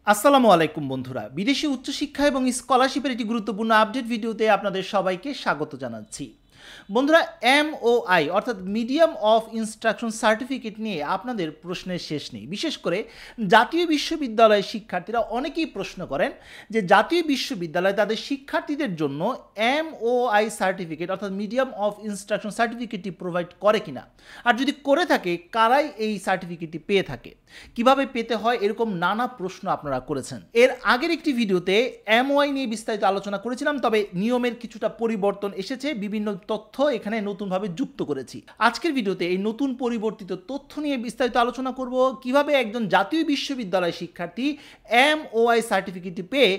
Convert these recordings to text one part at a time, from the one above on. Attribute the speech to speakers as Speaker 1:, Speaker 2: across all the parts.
Speaker 1: আসসালামু আলাইকুম বন্ধুরা, বিদেশি উচ্চশিক্ষা এবং স্কলারশিপের একটি গুরুত্বপূর্ণ আপডেট ভিডিওতে আপনাদের সবাইকে স্বাগত জানাচ্ছি। বন্ধুরা, MOI অর্থাৎ মিডিয়াম অফ ইনস্ট্রাকশন সার্টিফিকেট নিয়ে আপনাদের প্রশ্নের শেষ নেই। বিশেষ করে জাতীয় বিশ্ববিদ্যালয়ের শিক্ষার্থীরা অনেকেই প্রশ্ন করেন যে জাতীয় বিশ্ববিদ্যালয় তাদের শিক্ষার্থীদের জন্য MOI সার্টিফিকেট অর্থাৎ মিডিয়াম অফ ইনস্ট্রাকশন সার্টিফিকেটটি প্রোভাইড করে কিনা, আর যদি করে থাকে কারাই এই সার্টিফিকেটটি পেয়ে থাকে, কিভাবে পেতে হয়, এরকম নানা প্রশ্ন আপনারা করেছেন। এর আগের একটি ভিডিওতে MOI নিয়ে বিস্তারিত আলোচনা করেছিলাম, তবে নিয়মের কিছুটা পরিবর্তন এসেছে, বিভিন্ন তথ্য এখানে নতুনভাবে যুক্ত করেছি। আজকের ভিডিওতে এই নতুন পরিবর্তিত তথ্য নিয়ে বিস্তারিত আলোচনা করব, কিভাবে একজন জাতীয় বিশ্ববিদ্যালয় শিক্ষার্থী MOI সার্টিফিকেটটি পেয়ে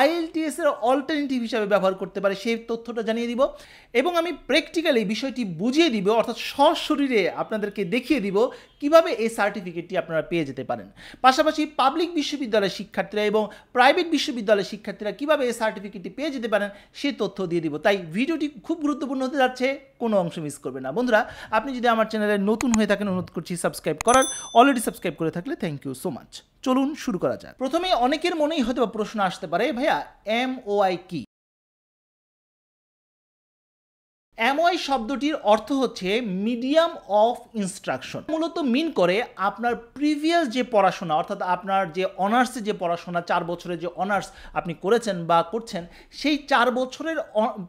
Speaker 1: IELTS এর অল্টারনেটিভ হিসাবে ব্যবহার করতে পারে সেই তথ্যটা জানিয়ে দিব, এবং আমি প্র্যাকটিক্যালি বিষয়টি বুঝিয়ে দিব, অর্থাৎ সশরীরে আপনাদেরকে দেখিয়ে দিব কিভাবে এই সার্টিফিকেটটি আপনারা পেয়ে যেতে পারেন। পাশাপাশি পাবলিক বিশ্ববিদ্যালয়ের শিক্ষার্থীরা এবং প্রাইভেট বিশ্ববিদ্যালয়ের শিক্ষার্থীরা কিভাবে এই সার্টিফিকেটটি পেয়ে যেতে পারেন সেই তথ্য দিয়ে দিব। তাই ভিডিওটি খুব গুরুত্বপূর্ণ হতে যাচ্ছে, কোনো অংশ মিস করবে না। বন্ধুরা, আপনি যদি আমার চ্যানেলে নতুন হয়ে থাকেন অনুরোধ করছি সাবস্ক্রাইব করার, অলরেডি সাবস্ক্রাইব করে থাকলে থ্যাংক ইউ সো মাচ। চলুন শুরু করা যাক। প্রথমে অনেকের মনেই হয়তো প্রশ্ন আসতে পারে, ভাইয়া MOI কি? MOI শব্দটির অর্থ হচ্ছে মিডিয়াম অফ ইনস্ট্রাকশন। মূলত মিন করে আপনার প্রিভিয়াস যে পড়াশোনা, অর্থাৎ আপনার যে অনার্সে যে পড়াশোনা, 4 বছরের যে অনার্স আপনি করেছেন বা করছেন, সেই 4 বছরের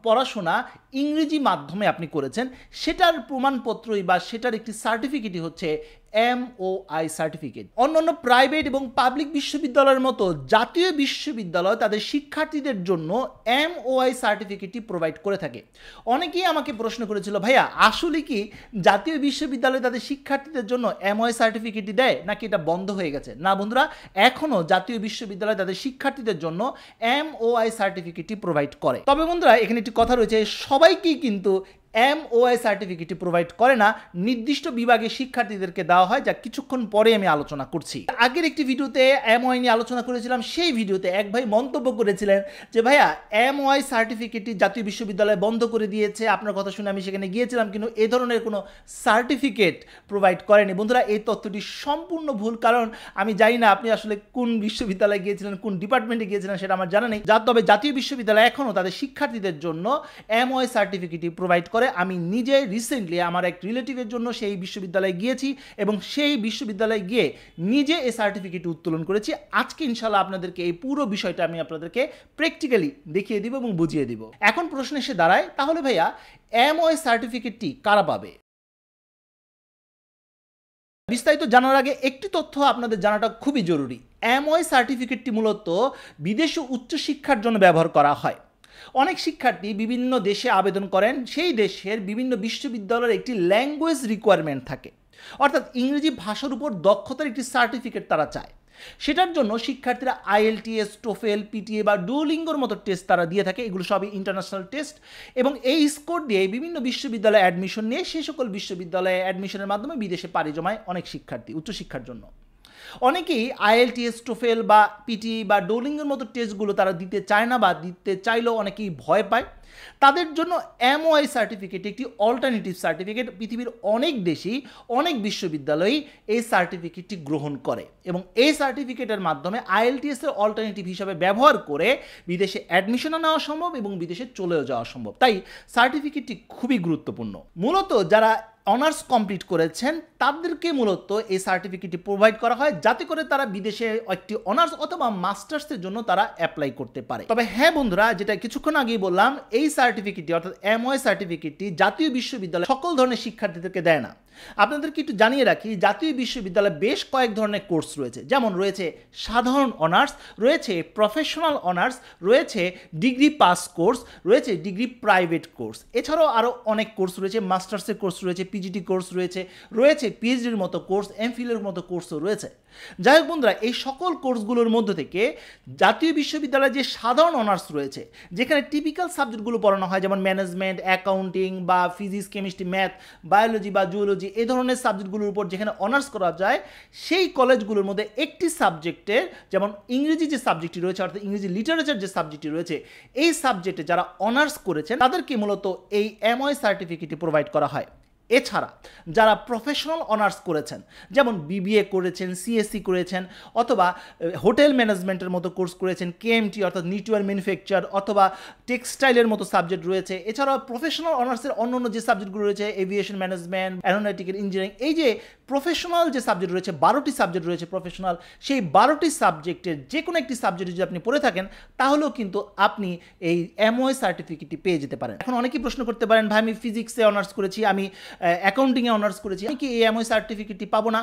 Speaker 1: পড়াশোনা ইংরেজি মাধ্যমে আপনি করেছেন, সেটার প্রমাণপত্রই বা সেটার একটি সার্টিফিকেটই হচ্ছে MOI সার্টিফিকেট। অন্যান্য প্রাইভেট এবং পাবলিক বিশ্ববিদ্যালয়ের মতো জাতীয় বিশ্ববিদ্যালয় তাদের শিক্ষার্থীদের জন্য MOI সার্টিফিকেটটি প্রোভাইড করে থাকে। অনেকেই আমাকে প্রশ্ন করেছিল, ভাইয়া আসলে কি জাতীয় বিশ্ববিদ্যালয় তাদের শিক্ষার্থীদের জন্য MOI সার্টিফিকেটটি দেয়, নাকি এটা বন্ধ হয়ে গেছে? না বন্ধুরা, এখনও জাতীয় বিশ্ববিদ্যালয় তাদের শিক্ষার্থীদের জন্য MOI সার্টিফিকেটটি প্রোভাইড করে। তবে বন্ধুরা, এখানে একটি কথা রয়েছে, সবাইকেই কিন্তু MOI সার্টিফিকেটটি প্রোভাইড করে না, নির্দিষ্ট বিভাগের শিক্ষার্থীদেরকে দেওয়া হয়, যা কিছুক্ষণ পরে আমি আলোচনা করছি। আগের একটি ভিডিওতে MOI নিয়ে আলোচনা করেছিলাম, সেই ভিডিওতে এক ভাই মন্তব্য করেছিলেন যে ভাইয়া MOI সার্টিফিকেটটি জাতীয় বিশ্ববিদ্যালয় বন্ধ করে দিয়েছে। আপনার কথা শুনে আমি সেখানে গিয়েছিলাম, কিন্তু এ ধরনের কোনো সার্টিফিকেট প্রোভাইড করেনি। বন্ধুরা, এই তথ্যটি সম্পূর্ণ ভুল, কারণ আমি জানি না আপনি আসলে কোন বিশ্ববিদ্যালয়ে গিয়েছিলেন, কোন ডিপার্টমেন্টে গিয়েছিলেন, সেটা আমার জানা নেই। তবে জাতীয় বিশ্ববিদ্যালয় এখনও তাদের শিক্ষার্থীদের জন্য MOI সার্টিফিকেটটি প্রোভাইড করে। আমি নিজে রিসেন্টলি আমার এক রিলেটিভের জন্য সেই বিশ্ববিদ্যালয়ে গিয়েছি এবং সেই বিশ্ববিদ্যালয়ে গিয়ে নিজে এই সার্টিফিকেট উত্তোলন করেছি। আজকে ইনশাআল্লাহ আপনাদেরকে এই পুরো বিষয়টা আমি আপনাদেরকে প্র্যাকটিক্যালি দেখিয়ে দিব এবং বুঝিয়ে দিব। এখন প্রশ্ন এসে দাঁড়ায়, তাহলে ভাইয়া MOI সার্টিফিকেটটি কারা পাবে? বিস্তারিত জানার আগে একটি তথ্য আপনাদের জানাটা খুবই জরুরি। MOI সার্টিফিকেটটি মূলত বিদেশি উচ্চশিক্ষার জন্য ব্যবহার করা হয়। অনেক শিক্ষার্থী বিভিন্ন দেশে আবেদন করেন, সেই দেশের বিভিন্ন বিশ্ববিদ্যালয়ের একটি ল্যাঙ্গুয়েজ রিকোয়ারমেন্ট থাকে, অর্থাৎ ইংরেজি ভাষার উপর দক্ষতার একটি সার্টিফিকেট তারা চায়। সেটার জন্য শিক্ষার্থীরা IELTS, TOEFL, PTA বা ডুওলিঙ্গোর মতো টেস্ট তারা দিয়ে থাকে। এগুলো সবই ইন্টারন্যাশনাল টেস্ট, এবং এই স্কোর দিয়ে বিভিন্ন বিশ্ববিদ্যালয়ে অ্যাডমিশন নিয়ে সেই সকল বিশ্ববিদ্যালয়ে অ্যাডমিশনের মাধ্যমে বিদেশে পাড়ি জমায় অনেক শিক্ষার্থী উচ্চশিক্ষার জন্য। অনেকেই IELTS, TOEFL বা PTA বা ডুওলিঙ্গোর মতো টেস্টগুলো তারা দিতে চায় না, বা দিতে চাইলেও অনেকেই ভয় পায়। তাদের জন্য MOI সার্টিফিকেট একটি অল্টারনেটিভ সার্টিফিকেট। পৃথিবীর অনেক দেশেই অনেক বিশ্ববিদ্যালয়ই এই সার্টিফিকেটটি গ্রহণ করে, এবং এই সার্টিফিকেটের মাধ্যমে IELTS এর অল্টারনেটিভ হিসাবে ব্যবহার করে বিদেশে অ্যাডমিশনও নেওয়া সম্ভব এবং বিদেশে চলেও যাওয়া সম্ভব। তাই সার্টিফিকেটটি খুবই গুরুত্বপূর্ণ। মূলত যারা অনার্স কমপ্লিট করেছেন তাদেরকে মূলত এই সার্টিফিকেটটি প্রোভাইড করা হয়, যাতে করে তারা বিদেশে একটি অনার্স অথবা মাস্টার্সের জন্য তারা অ্যাপ্লাই করতে পারে। তবে হ্যাঁ বন্ধুরা, যেটা কিছুক্ষণ আগেই বললাম, এই সার্টিফিকেটটি অর্থাৎ MOI সার্টিফিকেটটি জাতীয় বিশ্ববিদ্যালয় সকল ধরনের শিক্ষার্থীদেরকে দেয় না। আপনাদেরকে একটু জানিয়ে রাখি, জাতীয় বিশ্ববিদ্যালয়ে বেশ কয়েক ধরনের কোর্স রয়েছে, যেমন রয়েছে সাধারণ অনার্স, রয়েছে প্রফেশনাল অনার্স, রয়েছে ডিগ্রি পাস কোর্স, রয়েছে ডিগ্রি প্রাইভেট কোর্স। এছাড়াও আরও অনেক কোর্স রয়েছে, মাস্টার্সের কোর্স রয়েছে, PGT কোর্স রয়েছে, PhDর মতো কোর্স, MPhilএর মতো কোর্সও রয়েছে। যাই হোক বন্ধুরা, এই সকল কোর্সগুলোর মধ্যে থেকে জাতীয় বিশ্ববিদ্যালয়ে যে সাধারণ অনার্স রয়েছে, যেখানে টিপিক্যাল সাবজেক্টগুলো পড়ানো হয়, যেমন ম্যানেজমেন্ট, অ্যাকাউন্টিং বা ফিজিক্স, কেমিস্ট্রি, ম্যাথ, বায়োলজি বা জুওলজি, এই ধরনের সাবজেক্টগুলোর উপর যেখানে অনার্স করা যায়, সেই কলেজগুলোর মধ্যে একটি সাবজেক্টের, যেমন ইংরেজি যে সাবজেক্টটি রয়েছে, অর্থাৎ ইংরেজি লিটারেচার যে সাবজেক্টটি রয়েছে, এই সাবজেক্টে যারা অনার্স করেছেন তাদেরকে মূলত এই MOI সার্টিফিকেটটি প্রোভাইড করা হয়। এছাড়া যারা প্রফেশনাল অনার্স করেছেন, যেমন বিবিএ করেছেন, সিএসসি করেছেন, অথবা হোটেল ম্যানেজমেন্টের মতো কোর্স করেছেন, কেএমটি অর্থাৎ নিউট্রিয়াল ম্যানুফ্যাকচার অথবা টেক্সটাইলের মতো সাবজেক্ট রয়েছে, এছাড়াও প্রফেশনাল অনার্সের অন্য যে সাবজেক্টগুলো রয়েছে এভিয়েশন ম্যানেজমেন্ট, অ্যারোনটিক্যাল ইঞ্জিনিয়ারিং, এই যে প্রফেশনাল যে সাবজেক্ট রয়েছে 12টি সাবজেক্ট রয়েছে প্রফেশনাল, সেই 12টি সাবজেক্টের যে কোনো একটি সাবজেক্ট যদি আপনি পড়ে থাকেন তাহলেও কিন্তু আপনি এই এমওআই সার্টিফিকেটটি পেয়ে যেতে পারেন। এখন অনেকেই প্রশ্ন করতে পারেন, ভাই আমি ফিজিক্সে অনার্স করেছি, আমি অ্যাকাউন্টিংয়ে অনার্স করেছি, আমি কি এই এমওআই সার্টিফিকেটটি পাবো না?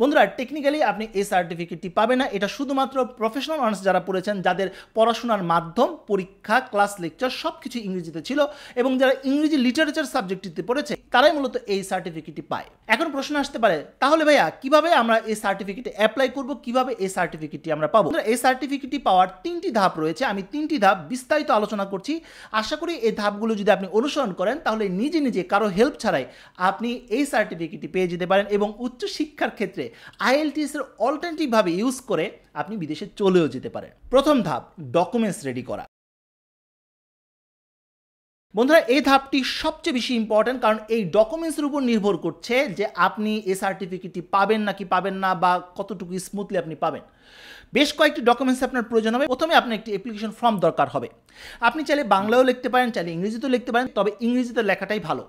Speaker 1: বন্ধুরা, টেকনিক্যালি আপনি এই সার্টিফিকেটটি পাবেন না। এটা শুধুমাত্র প্রফেশনাল অনার্স যারা পড়েছেন, যাদের পড়াশোনার মাধ্যম, পরীক্ষা, ক্লাস, লেকচার সব কিছু ইংরেজিতে ছিল এবং যারা ইংরেজি লিটারেচার সাবজেক্টটিতে পড়েছে তারাই মূলত এই সার্টিফিকেটটি পায়। এখন প্রশ্ন আসতে পারে, তাহলে ভাইয়া কিভাবে আমরা এই সার্টিফিকেটে অ্যাপ্লাই করব, কিভাবে এই সার্টিফিকেটটি আমরা পাবো? এই সার্টিফিকেটটি পাওয়ার 3টি ধাপ রয়েছে। আমি 3টি ধাপ বিস্তারিত আলোচনা করছি। আশা করি এই ধাপগুলো যদি আপনি অনুসরণ করেন তাহলে নিজে নিজে কারো হেল্প ছাড়াই আপনি এই সার্টিফিকেটটি পেয়ে যেতে পারেন এবং উচ্চশিক্ষার ক্ষেত্রে আইএলটিএস এর অল্টারনেটিভভাবে ইউজ করে আপনি বিদেশে চলেও যেতে পারেন। প্রথম ধাপ, ডকুমেন্টস রেডি করা। বন্ধুরা, এই ধাপটি সবচেয়ে বেশি ইম্পর্ট্যান্ট, কারণ এই ডকুমেন্টসের উপর নির্ভর করছে যে আপনি এই সার্টিফিকেটটি পাবেন নাকি পাবেন না, বা কতটুকু স্মুথলি আপনি পাবেন। বেশ কয়েকটি ডকুমেন্টস আপনার প্রয়োজন হবে। প্রথমে আপনার একটি অ্যাপ্লিকেশন ফর্ম দরকার হবে। আপনি চাইলে বাংলাও লিখতে পারেন, চাইলে ইংরেজিতেও লিখতে পারেন, তবে ইংরেজিতে লেখাটাই ভালো।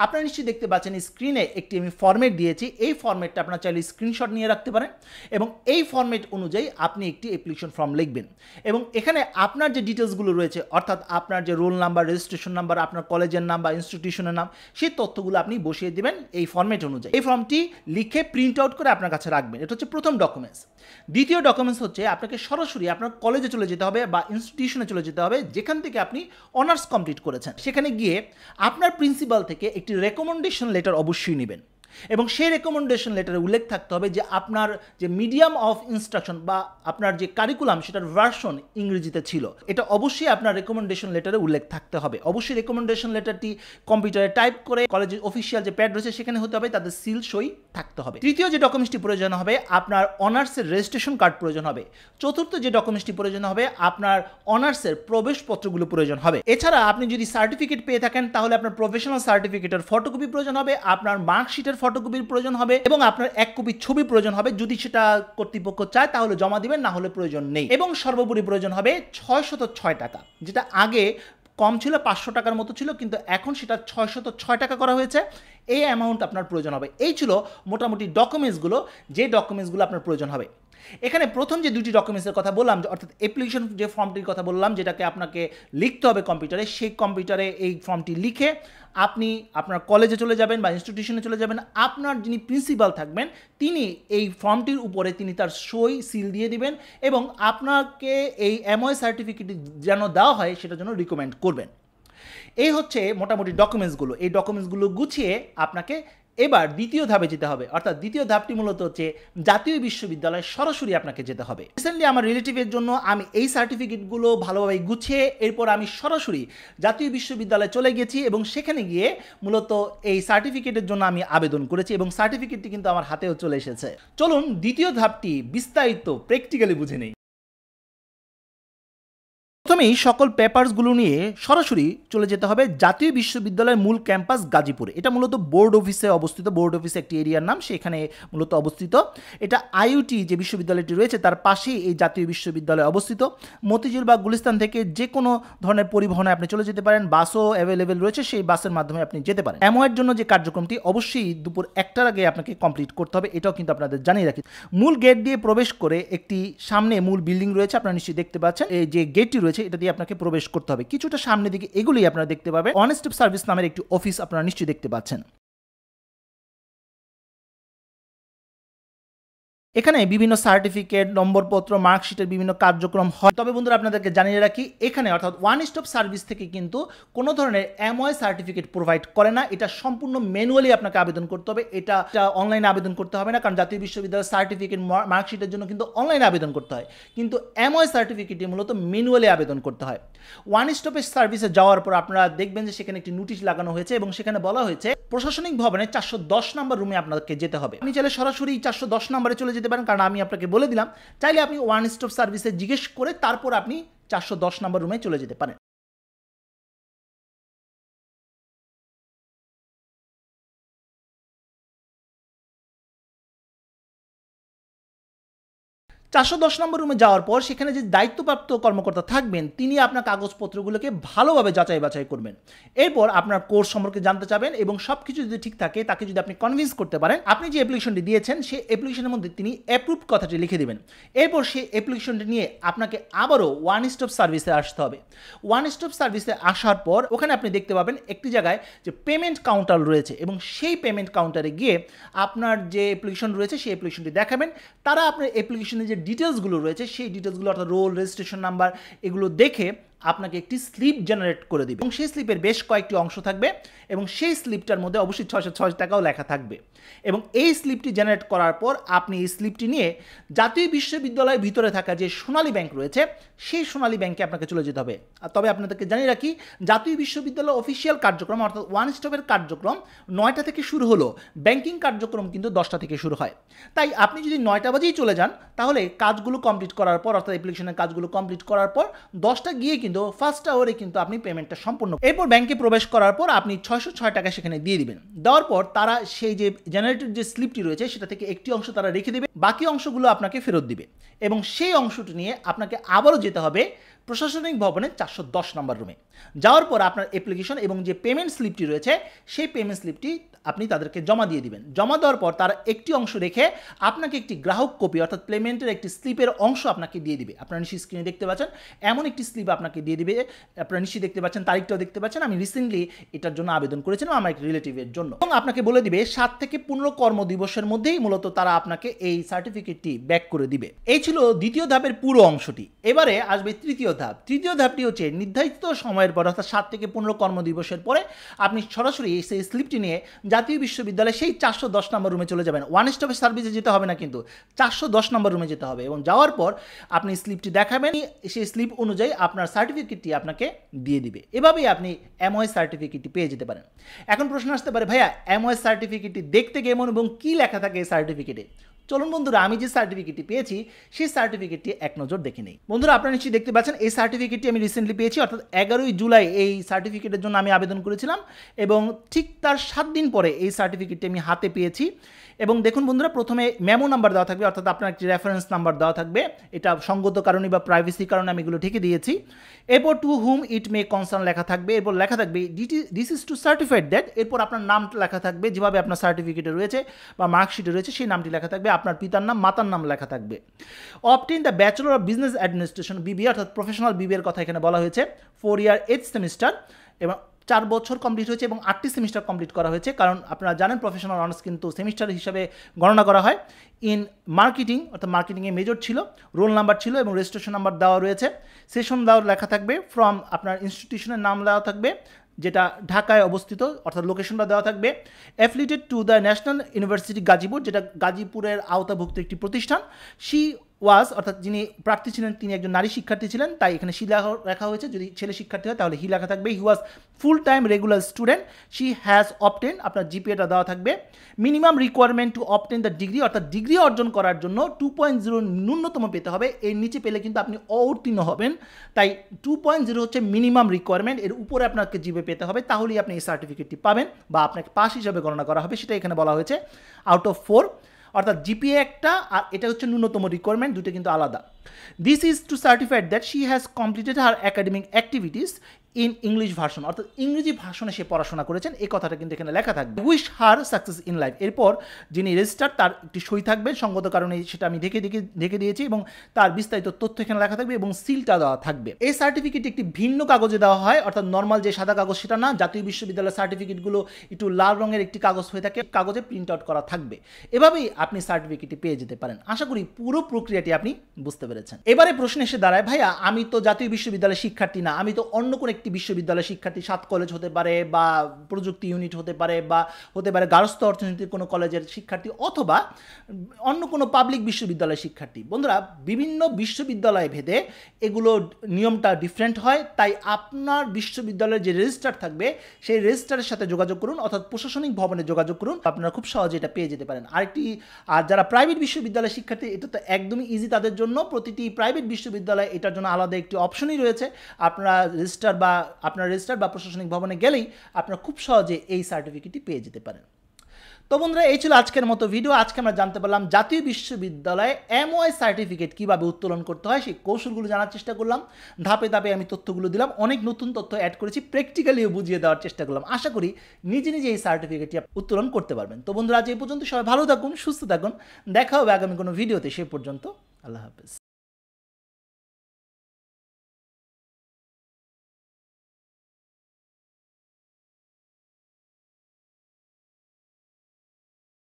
Speaker 1: আপনারা নিশ্চয়ই দেখতে পাচ্ছেন স্ক্রিনে একটি আমি ফরম্যাট দিয়েছি। এই ফরম্যাটটা আপনারা চাইলে স্ক্রিনশট নিয়ে রাখতে পারেন এবং এই ফরম্যাট অনুযায়ী আপনি একটি অ্যাপ্লিকেশন ফর্ম লিখবেন এবং এখানে আপনার যে ডিটেলসগুলো রয়েছে, অর্থাৎ আপনার যে রোল নাম্বার, রেজিস্ট্রেশন নাম্বার, আপনার কলেজের নাম বা ইনস্টিটিউশনের নাম, সেই তথ্যগুলো আপনি বসিয়ে দেবেন এই ফরম্যাট অনুযায়ী। এই ফর্মটি লিখে প্রিন্ট আউট করে আপনার কাছে রাখবেন। এটা হচ্ছে প্রথম ডকুমেন্টস। দ্বিতীয় ডকুমেন্টস হচ্ছে আপনাকে সরাসরি আপনার কলেজে চলে যেতে হবে বা ইনস্টিটিউশনে চলে যেতে হবে যেখান থেকে আপনি অনার্স কমপ্লিট করেছেন। সেখানে গিয়ে আপনার প্রিন্সিপাল থেকে একটি রেকমেন্ডেশন লেটার অবশ্যই নেবেন এবং সেই রেকমেন্ডেশন লেটারে উল্লেখ থাকতে হবে যে আপনার যে মিডিয়াম অফ ইনস্ট্রাকশন বা আপনার যে কারিকুলাম সেটার ভার্সন ইংরেজিতে ছিল। এটা অবশ্যই আপনার রেকমেন্ডেশন লেটারে উল্লেখ থাকতে হবে। অবশ্যই রেকমেন্ডেশন লেটারটি কম্পিউটারে টাইপ করে কলেজের অফিসিয়াল যে প্যাড রয়েছে সেখানে হতে হবে, তাদের সিল সই থাকতে হবে। তৃতীয় যে ডকুমেন্টসটি প্রয়োজন হবে, আপনার অনার্সের রেজিস্ট্রেশন কার্ড প্রয়োজন হবে। চতুর্থ যে ডকুমেন্টসটি প্রয়োজন হবে, আপনার অনার্সের প্রবেশপত্রগুলো প্রয়োজন হবে। এছাড়া আপনি যদি সার্টিফিকেট পেয়ে থাকেন তাহলে আপনার প্রফেশনাল সার্টিফিকেটের ফটোকপি প্রয়োজন হবে, আপনার মার্কশিটের ফটোকপির প্রয়োজন হবে এবং আপনার 1 কপি ছবি প্রয়োজন হবে। যদি সেটা কর্তৃপক্ষ চায় তাহলে জমা দিবেন, না হলে প্রয়োজন নেই। এবং সর্বোপরি প্রয়োজন হবে 606 টাকা, যেটা আগে কম ছিল, 500 টাকার মতো ছিল, কিন্তু এখন সেটা 606 টাকা করা হয়েছে। এই অ্যামাউন্ট আপনার প্রয়োজন হবে। এই ছিল মোটামুটি ডকুমেন্টসগুলো, যে ডকুমেন্টসগুলো আপনার প্রয়োজন হবে। এখানে প্রথম যে দুটি ডকুমেন্টসের কথা বললাম, অর্থাৎ অ্যাপ্লিকেশন যে ফর্মটির কথা বললাম যেটাকে আপনাকে লিখতে হবে কম্পিউটারে, সেই কম্পিউটারে এই ফর্মটি লিখে আপনি আপনার কলেজে চলে যাবেন বা ইনস্টিটিউশনে চলে যাবেন। আপনার যিনি প্রিন্সিপাল থাকবেন তিনি এই ফর্মটির উপরে তিনি তার সই সিল দিয়ে দিবেন এবং আপনাকে এই এমওআই সার্টিফিকেট যেন দেওয়া হয় সেটার জন্য রিকমেন্ড করবেন। এই হচ্ছে মোটামুটি ডকুমেন্টসগুলো। এই ডকুমেন্টসগুলো গুছিয়ে আপনাকে এবার দ্বিতীয় ধাপে যেতে হবে, অর্থাৎ দ্বিতীয় ধাপটি মূলত হচ্ছে জাতীয় বিশ্ববিদ্যালয়ে সরাসরি আপনাকে যেতে হবে। রিসেন্টলি আমার রিলেটিভের জন্য আমি এই সার্টিফিকেটগুলো ভালোভাবে গুছিয়ে এরপর আমি সরাসরি জাতীয় বিশ্ববিদ্যালয়ে চলে গেছি এবং সেখানে গিয়ে মূলত এই সার্টিফিকেটের জন্য আমি আবেদন করেছি এবং সার্টিফিকেটটি কিন্তু আমার হাতেও চলে এসেছে। চলুন দ্বিতীয় ধাপটি বিস্তারিত প্র্যাকটিক্যালি বুঝে নেই। প্রথমেই সকল পেপারসগুলো নিয়ে সরাসরি চলে যেতে হবে জাতীয় বিশ্ববিদ্যালয়ের মূল ক্যাম্পাস গাজীপুরে। এটা মূলত বোর্ড অফিসে অবস্থিত। বোর্ড অফিস একটি এরিয়ার নাম, সেখানে মূলত অবস্থিত। এটা আইইউটি যে বিশ্ববিদ্যালয়টি রয়েছে তার পাশেই এই জাতীয় বিশ্ববিদ্যালয় অবস্থিত। মতিঝিল বা গুলিস্তান থেকে যে কোনো ধরনের পরিবহনে আপনি চলে যেতে পারেন, বাসও অ্যাভেলেবেল রয়েছে, সেই বাসের মাধ্যমে আপনি যেতে পারেন। এমওআইয়ের জন্য যে কার্যক্রমটি অবশ্যই দুপুর 1টার আগে আপনাকে কমপ্লিট করতে হবে, এটাও কিন্তু আপনাদের জানিয়ে রাখি। মূল গেট দিয়ে প্রবেশ করে একটি সামনে মূল বিল্ডিং রয়েছে, আপনারা নিশ্চয়ই দেখতে পাচ্ছেন। এই যে গেটটি রয়েছে এটা দিয়ে আপনাকে প্রবেশ করতে হবে। কিছুটা সামনের দিকে এগুলোই আপনারা দেখতে পাবেন ওয়ান স্টপ সার্ভিস নামের একটি অফিস আপনারা নিশ্চয়ই দেখতে পাচ্ছেন। এখানে বিভিন্ন সার্টিফিকেট, নম্বরপত্র, মার্কশিটের বিভিন্ন কার্যক্রম হয়। তবে বন্ধুরা আপনাদেরকে জানিয়ে রাখি, এখানে অর্থাৎ ওয়ান স্টপ সার্ভিস থেকে কিন্তু কোনো ধরনের এমওআই সার্টিফিকেট প্রোভাইড করে না। এটা সম্পূর্ণ ম্যানুয়ালি আপনাকে আবেদন করতে হবে। এটা অনলাইনে আবেদন করতে হবে না, কারণ জাতীয় বিশ্ববিদ্যালয়ের সার্টিফিকেট, মার্কশিটের জন্য কিন্তু অনলাইনে আবেদন করতে হয়, কিন্তু এমওআই সার্টিফিকেটে মূলত ম্যানুয়ালি আবেদন করতে হয়। ওয়ান স্টপের সার্ভিসে যাওয়ার পর আপনারা দেখবেন যে সেখানে একটি নোটিশ লাগানো হয়েছে এবং সেখানে বলা হয়েছে প্রশাসনিক ভবনে 410 নম্বর রুমে আপনাকে যেতে হবে। আপনি চাইলে সরাসরি 410 নম্বরে চলে যেতে পারেন, কারণ আমি আপনাকে বলে দিলাম। চাইলে আপনি ওয়ান স্টপ সার্ভিসে জিজ্ঞেস করে তারপর আপনি 410 নম্বর রুমে চলে যেতে পারেন। 410 নম্বর রুমে যাওয়ার পর সেখানে যে দায়িত্বপ্রাপ্ত কর্মকর্তা থাকবেন তিনি আপনার কাগজপত্রগুলোকে ভালোভাবে যাচাই বাছাই করবেন। এরপর আপনার কোর্স সম্পর্কে জানতে চাবেন এবং সব কিছু যদি ঠিক থাকে তাকে যদি আপনি কনভিন্স করতে পারেন, আপনি যে অ্যাপ্লিকেশনটি দিয়েছেন সেই অ্যাপ্লিকেশনের মধ্যে তিনি অ্যাপ্রুভড কথাটি লিখে দেবেন। এরপর সেই অ্যাপ্লিকেশনটি নিয়ে আপনাকে আবারও ওয়ান স্টপ সার্ভিসে আসতে হবে। ওয়ান স্টপ সার্ভিসে আসার পর ওখানে আপনি দেখতে পাবেন একটি জায়গায় যে পেমেন্ট কাউন্টার রয়েছে এবং সেই পেমেন্ট কাউন্টারে গিয়ে আপনার যে অ্যাপ্লিকেশন রয়েছে সেই অ্যাপ্লিকেশনটি দেখাবেন। তারা আপনার অ্যাপ্লিকেশনের যে ডিটেলসগুলো রয়েছে সেই ডিটেলসগুলো অর্থাৎ রোল, রেজিস্ট্রেশন নাম্বার এগুলো দেখে আপনাকে একটি স্লিপ জেনারেট করে দিবে এবং সেই স্লিপের বেশ কয়েকটি অংশ থাকবে এবং সেই স্লিপটার মধ্যে অবশ্যই 606 টাকাও লেখা থাকবে এবং এই স্লিপটি জেনারেট করার পর আপনি এই স্লিপটি নিয়ে জাতীয় বিশ্ববিদ্যালয়ের ভিতরে থাকা যে সোনালী ব্যাংক রয়েছে সেই সোনালী ব্যাংকে আপনাকে চলে যেতে হবে। তবে আপনাদেরকে জানিয়ে রাখি, জাতীয় বিশ্ববিদ্যালয় অফিসিয়াল কার্যক্রম অর্থাৎ ওয়ান স্টপের কার্যক্রম 9টা থেকে শুরু হলো, ব্যাংকিং কার্যক্রম কিন্তু 10টা থেকে শুরু হয়। তাই আপনি যদি 9টা বাজেই চলে যান তাহলে কাজগুলো কমপ্লিট করার পর অর্থাৎ অ্যাপ্লিকেশনের কাজগুলো কমপ্লিট করার পর 10টা গিয়ে কিন্তু ফার্স্ট আওয়ারে কিন্তু আপনি পেমেন্টটা সম্পূর্ণ। এরপর ব্যাংকে প্রবেশ করার পর আপনি 606 টাকা সেখানে দিয়ে দিবেন। দেওয়ার পর তারা সেই যে জেনারেটেড যে স্লিপটি রয়েছে সেটা থেকে একটি অংশ তারা রেখে দেবে, বাকি অংশগুলো আপনাকে ফেরত দিবে এবং সেই অংশটি নিয়ে আপনাকে আবারও যেতে হবে প্রশাসনিক ভবনের 410 নম্বর রুমে। যাওয়ার পর আপনার অ্যাপ্লিকেশন এবং যে পেমেন্ট স্লিপটি রয়েছে সেই পেমেন্ট স্লিপটি আপনি তাদেরকে জমা দিয়ে দিবেন। জমা দেওয়ার পর তারা একটি অংশ রেখে আপনাকে একটি গ্রাহক কপি অর্থাৎ পেমেন্টের একটি স্লিপের অংশ আপনাকে দিয়ে দিবে। আপনারা নিশ্চয়ই স্ক্রিনে দেখতে পাচ্ছেন এমন একটি স্লিপ আপনাকে দিয়ে দিবে। আপনারা নিশ্চয়ই দেখতে পাচ্ছেন, তারিখটাও দেখতে পাচ্ছেন। আমি রিসেন্টলি এটার জন্য আবেদন করেছিলাম আমার এক রিলেটিভের জন্য এবং আপনাকে বলে দিবে 7 থেকে 15 কর্মদিবসের মধ্যেই মূলত তারা আপনাকে এই সার্টিফিকেটটি ব্যাক করে দিবে। এই ছিল দ্বিতীয় ধাপের পুরো অংশটি। এবারে আসবে তৃতীয় ধাপ। তৃতীয় ধাপটি হচ্ছে নির্ধারিত সময়ের পর অর্থাৎ 7 থেকে 15 কর্মদিবসের পরে আপনি সরাসরি সেই স্লিপটি নিয়ে জাতীয় বিশ্ববিদ্যালয়ে সেই 410 নম্বর রুমে চলে যাবেন। ওয়ান স্টপের সার্ভিসে যেতে হবে না, কিন্তু 410 নম্বর রুমে যেতে হবে এবং যাওয়ার পর আপনি স্লিপটি দেখাবেন, সেই স্লিপ অনুযায়ী আপনার সার্টিফিকেটটি আপনাকে দিয়ে দিবে। এভাবেই আপনি এমওএস সার্টিফিকেটটি পেয়ে যেতে পারেন। এখন প্রশ্ন আসতে পারে, ভাইয়া এমওএস সার্টিফিকেটটি দেখতে কেমন এবং কী লেখা থাকে এই সার্টিফিকেটে? চলুন বন্ধুরা, আমি যে সার্টিফিকেটটি পেয়েছি সেই সার্টিফিকেটটি এক নজর দেখে নেই। বন্ধুরা আপনারা নিশ্চয়ই দেখতে পাচ্ছেন এই সার্টিফিকেটটি আমি রিসেন্টলি পেয়েছি, অর্থাৎ 11ই জুলাই এই সার্টিফিকেটের জন্য আমি আবেদন করেছিলাম এবং ঠিক তার 7 দিন পরে এই সার্টিফিকেটটি আমি হাতে পেয়েছি। এবং দেখুন বন্ধুরা, প্রথমে মেমো নাম্বার দেওয়া থাকবে অর্থাৎ আপনার একটি রেফারেন্স নাম্বার দেওয়া থাকবে, এটা সঙ্গত কারণে বা প্রাইভেসির কারণে আমি এগুলো ঠেকে দিয়েছি। এরপর টু হুম ইট মে কনসার্ন লেখা থাকবে, এরপর লেখা থাকবে this is two certified that, এরপর আপনার নামটা লেখা থাকবে যেভাবে আপনার সার্টিফিকেটে রয়েছে বা মার্কশিটে রয়েছে সেই নামটি লেখা থাকবে, আপনার পিতার নাম মাতার নাম লেখা থাকবে। Obtain the bachelor of business administration BBA অর্থাৎ প্রফেশনাল বিবিএর কথা এখানে বলা হয়েছে, 4 ইয়ার 8 সেমিস্টার এবং 4 বছর কমপ্লিট হয়েছে এবং 8টি সেমিস্টার কমপ্লিট করা হয়েছে, কারণ আপনারা জানেন প্রফেশনাল অনার্স কিন্তু সেমিস্টার হিসাবে গণনা করা হয়। ইন মার্কেটিং অর্থাৎ মার্কেটিংয়ে মেজর ছিল, রোল নাম্বার ছিল এবং রেজিস্ট্রেশন নাম্বার দেওয়া রয়েছে, সেশন দেওয়া লেখা থাকবে, ফ্রম আপনার ইনস্টিটিউশনের নাম দেওয়া থাকবে যেটা ঢাকায় অবস্থিত অর্থাৎ লোকেশনটা দেওয়া থাকবে, affiliated to the national university Gazipur যেটা গাজীপুরের আওতাভুক্ত একটি প্রতিষ্ঠান, শি ওয়াজ অর্থাৎ যিনি প্রার্থী ছিলেন তিনি একজন নারী শিক্ষার্থী ছিলেন তাই এখানে শি লেখা হয়েছে, যদি ছেলে শিক্ষার্থী হয় তাহলে হি লেখা থাকবে, he was full time regular student, she has obtain আপনার জিপিএটা দেওয়া থাকবে, minimum requirement to obtain the degree অর্থাৎ ডিগ্রি অর্জন করার জন্য 2.0 ন্যূনতম পেতে হবে, এর নিচে পেলে কিন্তু আপনি অউত্তীর্ণ হবেন, তাই 2.0 হচ্ছে মিনিমাম রিকোয়ারমেন্ট, এর উপরে আপনাকে জিপে পেতে হবে তাহলেই আপনি এই সার্টিফিকেটটি পাবেন বা আপনাকে পাস হিসাবে গণনা করা হবে, সেটা এখানে বলা হয়েছে আউট অফ 4 অর্থাৎ জিপিএ একটা আর এটা হচ্ছে ন্যূনতম রিকোয়ারমেন্ট, দুটো কিন্তু আলাদা। This is two certified that she has completed her academic activities in English version অর্থাৎ ইংরেজি ভাষণে সে পড়াশোনা করেছেন, এই কথাটা কিন্তু এখানে লেখা থাকবে। Wish her success in life, এরপর যিনি রেজিস্টার তার একটি সই থাকবে, সঙ্গত কারণে সেটা আমি ঢেকে দিয়েছি এবং তার বিস্তারিত তথ্য এখানে লেখা থাকবে এবং সিলটা দেওয়া থাকবে। এই সার্টিফিকেট একটি ভিন্ন কাগজে দেওয়া হয় অর্থাৎ নর্মাল যে সাদা কাগজ সেটা না, জাতীয় বিশ্ববিদ্যালয়ের সার্টিফিকেটগুলো একটু লাল রঙের একটি কাগজ হয়ে থাকে, কাগজে প্রিন্ট আউট করা থাকবে, এভাবেই আপনি সার্টিফিকেটটি পেয়ে যেতে পারেন। আশা করি পুরো প্রক্রিয়াটি আপনি বুঝতে পেরেছেন। এবারে প্রশ্ন এসে দাঁড়ায়, ভাইয়া আমি তো জাতীয় বিশ্ববিদ্যালয়ের শিক্ষার্থী না, আমি তো অন্য কোনো একটি বিশ্ববিদ্যালয়ের শিক্ষার্থী, 7 কলেজ হতে পারে বা প্রযুক্তি ইউনিট হতে পারে বা হতে পারে গার্হস্থ্য অর্থনীতির কোনো কলেজের শিক্ষার্থী অথবা অন্য কোনো পাবলিক বিশ্ববিদ্যালয়ের শিক্ষার্থী। বন্ধুরা বিভিন্ন বিশ্ববিদ্যালয় ভেদে এগুলো নিয়মটা ডিফারেন্ট হয়, তাই আপনার বিশ্ববিদ্যালয়ের যে রেজিস্ট্রার থাকবে সেই রেজিস্ট্রারের সাথে যোগাযোগ করুন অর্থাৎ প্রশাসনিক ভবনে যোগাযোগ করুন, আপনারা খুব সহজে এটা পেয়ে যেতে পারেন। আর যারা প্রাইভেট বিশ্ববিদ্যালয়ের শিক্ষার্থী এটা তো একদমই ইজি তাদের জন্য, প্রতিটি প্রাইভেট বিশ্ববিদ্যালয়ে এটার জন্য আলাদা একটি অপশনই রয়েছে, আপনারা রেজিস্ট্রার বা প্রশাসনিক ভবনে গেলেই আপনারা খুব সহজে এই সার্টিফিকেটটি পেয়ে যেতে পারেন। তো বন্ধুরা, এই ছিল আজকের মতো ভিডিও। আজকে আমরা জানতে পারলাম জাতীয় বিশ্ববিদ্যালয়ে এমওআই সার্টিফিকেট কীভাবে উত্তোলন করতে হয়, সেই কৌশলগুলো জানার চেষ্টা করলাম। ধাপে ধাপে আমি তথ্যগুলো দিলাম, অনেক নতুন তথ্য অ্যাড করেছি, প্র্যাকটিক্যালিও বুঝিয়ে দেওয়ার চেষ্টা করলাম। আশা করি নিজে নিজে এই সার্টিফিকেটটি উত্তোলন করতে পারবেন। তো বন্ধুরা, আজ এই পর্যন্ত, সবাই ভালো থাকুন, সুস্থ থাকুন, দেখা হবে আগামী কোনো ভিডিওতে। সে পর্যন্ত আল্লাহ হাফেজ।